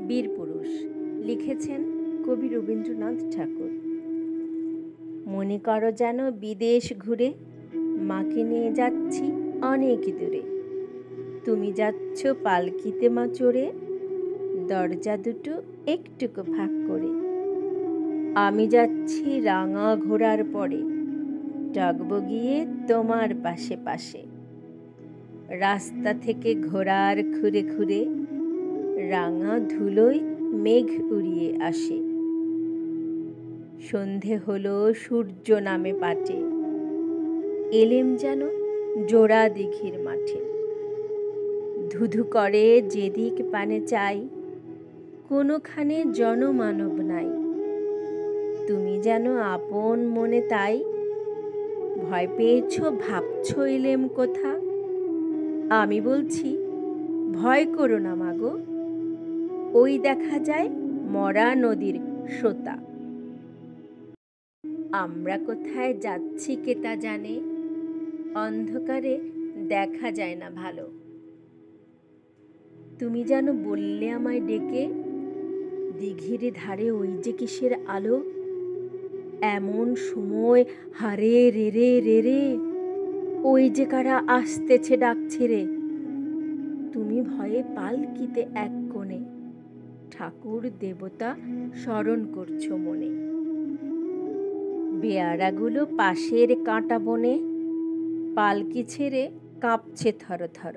বীরপুরুষ লিখেছেন কবি রবীন্দ্রনাথ ঠাকুর। মনে করো যেন বিদেশ ঘুরে মাকে নিয়ে যাচ্ছি অনেক দূরে। তুমি যাচ্ছ পালকিতে মা চড়ে, দরজা দুটো একটুকু ফাঁক করে। আমি যাচ্ছি রাঙা ঘোড়ার পরে, ডগবগিয়ে তোমার পাশে পাশে। রাস্তা থেকে ঘোড়ার খুরে খুরে রাঙা ধুলোয় মেঘ উড়িয়ে আসে। সন্ধে হলো, সূর্য নামে পাটে, এলেম যেন জোড়া দিঘির মাঠে। ধুধু করে যেদিক পানে চাই, কোনোখানে জনমানব নাই। তুমি যেন আপন মনে তাই, ভয় পেয়েছ ভাবছ এলেম কোথা। আমি বলছি ভয় করো না মাগো, ওই দেখা যায় মরা নদীর স্রোতা। আমরা কোথায় যাচ্ছি কে তা জানে, অন্ধকারে দেখা যায় না ভালো। তুমি যেন বললে আমায় ডেকে, দিঘির ধারে ওই যে কিসের আলো। এমন সময় হারে রে রে রে রে, ওই যে কারা আসতেছে ডাকছে রে। তুমি ভয়ে পালকিতে এক কোণে, ঠাকুর দেবতা স্মরণ করছো মনে। বেয়ারাগুলো পাশের কাঁটা বনে, পালকি ছেড়ে কাঁপছে থর থর।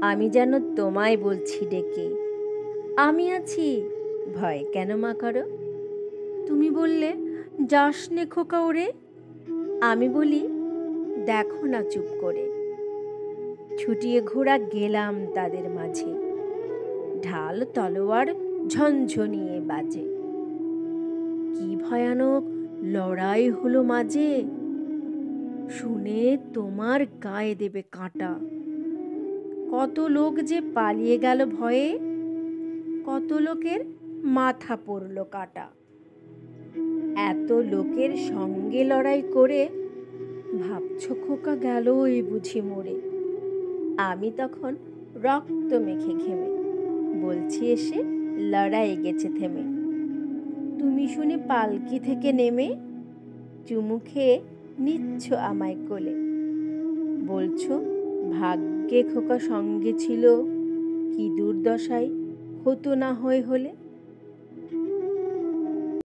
আমি যেন তোমায় বলছি ডেকে, আমি আছি, ভয় কেন মা করো। তুমি বললে যাস নে খোকা ওরে, আমি বলি দেখো না চুপ করে। ছুটিয়ে ঘোড়া গেলাম তাদের মাঝে, ঢাল তলোয়ার ঝনঝনিয়ে বাজে। কি ভয়ানক লড়াই হলো মাঝে, শুনে তোমার গায়ে দেবে কাঁটা। কত লোক যে পালিয়ে গেল ভয়ে, কত লোকের মাথা পড়ল কাটা। এত লোকের সঙ্গে লড়াই করে ভাবছ খোকা গেল এই বুঝি মরে। আমি তখন রক্ত মেখে ঘেমে বলছি এসে লড়াই গেছে থেমে। তুমি শুনে পালকি থেকে নেমে চুমু খেয়ে নিচ্ছ আমায় কোলে। বলছো ভাগ্যে খোকা সঙ্গে ছিল, কি দুর্দশাই হতো না হয়ে হলে।